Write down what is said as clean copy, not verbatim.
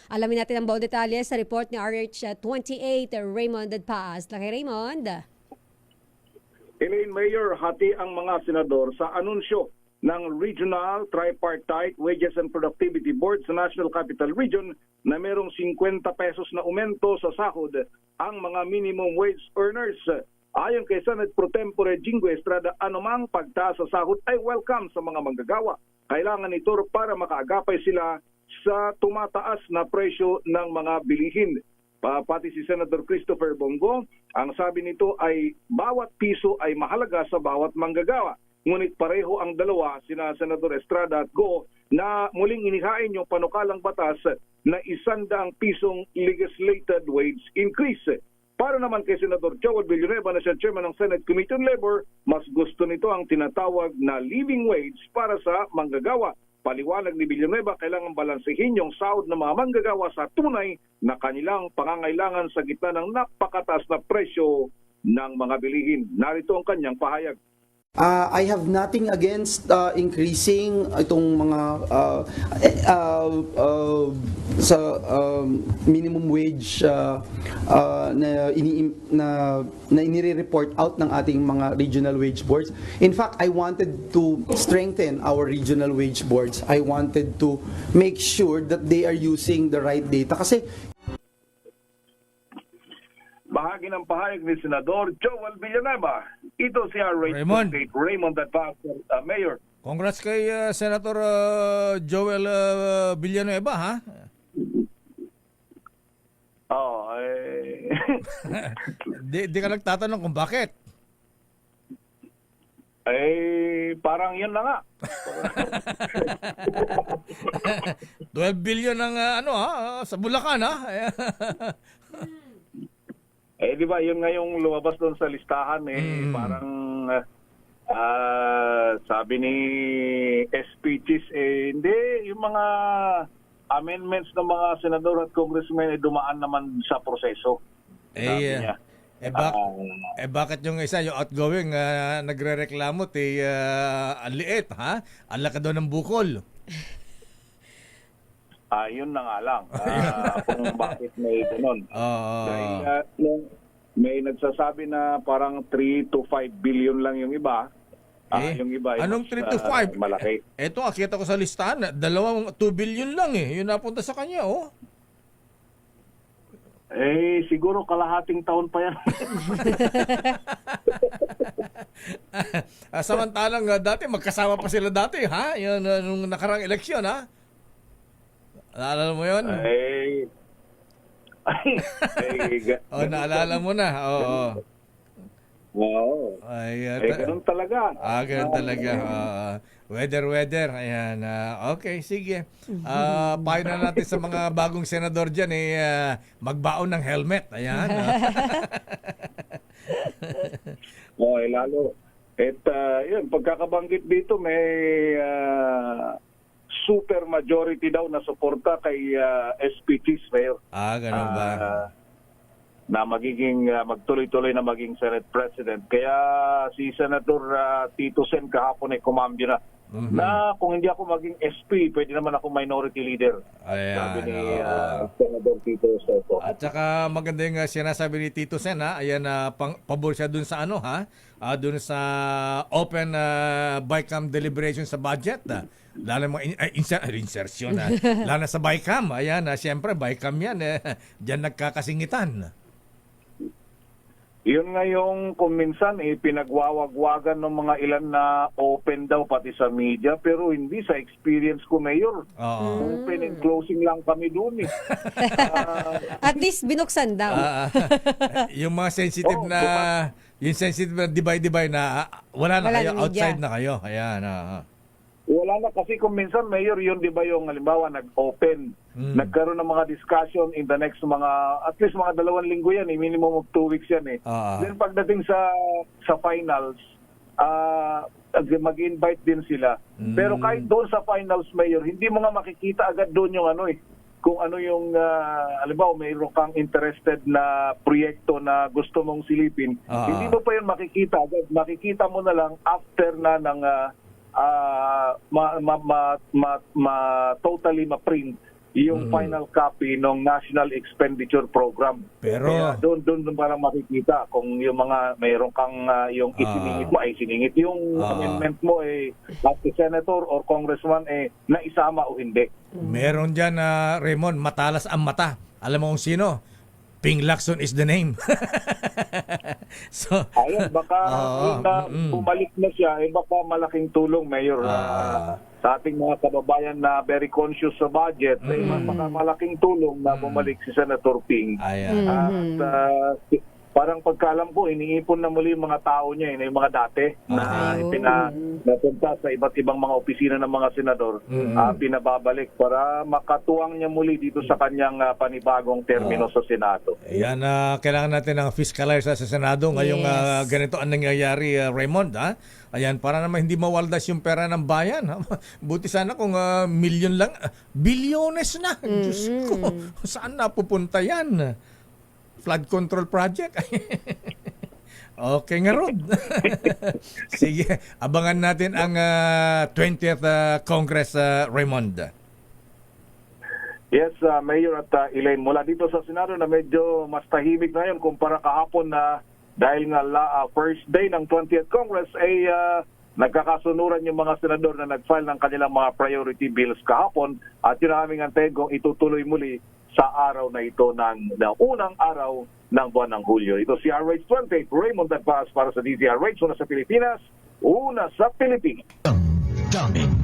Alamin natin ang buong detalye sa report ni RH28 Raymond Paz. Laki Raymond. Elaine, Mayor, hati ang mga senador sa anunsyo ng Regional Tripartite Wages and Productivity Board sa National Capital Region na merong 50 pesos na aumento sa sahod ang mga minimum wage earners. Ayon kay Senate Pro Tempore Jingo Estrada, anumang pagtaas sa sahod ay welcome sa mga manggagawa. Kailangan ito para makaagapay sila sa tumataas na presyo ng mga bilihin. Pati si Senator Christopher Bongo, ang sabi nito ay bawat piso ay mahalaga sa bawat manggagawa. Ngunit pareho ang dalawa, sina Senator Estrada at Go, na muling inihain yung panukalang batas na 100 pisong legislated wage increase. Para naman kay Senador Joel Villanueva na siya chairman ng Senate Committee on Labor, mas gusto nito ang tinatawag na living wage para sa manggagawa. Paliwanag ni Villanueva, kailangan balansehin yung sahod ng mga manggagawa sa tunay na kanilang pangangailangan sa gitna ng napakataas na presyo ng mga bilihin. Narito ang kanyang pahayag. I have nothing against increasing itong mga sa minimum wage na inire-report out ng ating mga regional wage boards. In fact, I wanted to strengthen our regional wage boards. I wanted to make sure that they are using the right data kasi Bahagi ng pahayag ni Senador Joel Villanueva. Ito si Raymond. Raymond Paz, Mayor. Congrats kay Senator Joel Villanueva, ha? Oh, eh. Di ka nagtatanong kung bakit. Eh, parang yun na nga. 12 billion ang sa Bulacan, ha? Eh, di ba, yun nga yung lumabas doon sa listahan parang sabi ni SPGs, hindi, yung mga amendments ng mga senador at congressmen dumaan naman sa proseso. Sabi niya. Bakit yung isa, yung outgoing, nagre-reklamo, ang liit, ha? Ang laki daw ng bukol. Yun na nga lang kung bakit may ganun. May nagsasabi na parang 3 to 5 billion lang yung iba. Yung iba anong 3 to 5? Malaki. Ito, akita ko sa listahan, 2 billion lang Yun napunta sa kanya, oh. Eh, siguro kalahating taon pa yan. Samantalang dati, magkasama pa sila dati, ha? Yun, nung nakarang eleksyon, ha? Naalala mo yun? Naalala mo na. Oo. Wow. Ganun talaga. Ganun talaga. Weather. Ayan. Okay, sige. Payo na natin sa mga bagong senador dyan, magbaon ng helmet. Ayan. Lalo. Yun, pagkakabanggit dito, may super majority daw na suporta kay SPGs, Mayor. Ganun ba? Na magiging magtuloy-tuloy na maging Senate President. Kaya si Senator Tito Sen kahapon ay kumambyo na. Na kung hindi ako maging SP, pwede naman ako minority leader. Ayan, sabi ni Senator Tito Sen. At saka maganda yung sinasabi ni Tito Sen, ha? Ayan, pabor siya dun sa dun sa open BICAM deliberation sa budget. Lalo mo insertion lalo sa BICAM. Ayan, siyempre BICAM yan. Diyan nagkakasingitan. Yun nga yung kung minsan pinagwawagwagan ng mga ilan na open daw pati sa media, pero hindi sa experience ko, Mayor. Open and closing lang kami doon At least binuksan daw. Yung mga sensitive yung sensitive na divide na wala na kayo, outside na kayo. Ayan. Wala na kasi kung minsan, Mayor, yun di ba yung halimbawa nag-open, nagkaroon ng mga discussion in the next at least mga 2 linggo yan, minimum of 2 weeks yan Then pagdating sa finals, mag-invite din sila. Pero kahit doon sa finals, Mayor, hindi mo nga makikita agad doon yung kung ano yung, halimbawa mayroon kang interested na proyekto na gusto mong silipin, hindi mo pa yun makikita agad. Makikita mo na lang after na ng totally ma-print yung final copy ng National Expenditure Program. Pero Kaya doon parang makikita kung yung mga mayroon kang yung isiningit mo ay siningit yung amendment mo as a senator or congressman naisama o hindi. meron dyan Raymond, matalas ang mata. Alam mo kung sino? Ping Lacson is the name. So, Ayun, baka bumalik na siya, baka malaking tulong, Mayor, sa ating mga kababayan na very conscious sa budget, baka malaking tulong na bumalik si Senator Ping. ayan. At parang pagkaalam ko, iniipon na muli yung mga tao niya, yung mga dati na napunta sa iba't ibang mga opisina ng mga senador, pinababalik para makatuwang niya muli dito sa kanyang panibagong termino sa Senado. Ayan, kailangan natin ng fiscalizer sa Senado ngayong ganito ang nangyayari, Raymond. Ayan, para naman hindi mawaldas yung pera ng bayan. Buti sana kung milyon lang, bilyones na. Diyos ko, saan napupunta yan? Flood control project. Okay nga, Rod. Sige, abangan natin ang 20th Congress, Raymond. Yes, Mayor at Elaine, mula dito sa Senado na medyo mas tahimik na yun kumpara kahapon na dahil nga first day ng 20th Congress ay nagkakasunuran yung mga senador na nag-file ng kanilang mga priority bills kahapon at yun ang aming antayin kung itutuloy muli sa araw na ito ng unang araw ng buwan ng Hulyo. Ito si RH28, Raymond Advaz para sa DZRH, una sa Pilipinas, una sa Pilipinas. Daming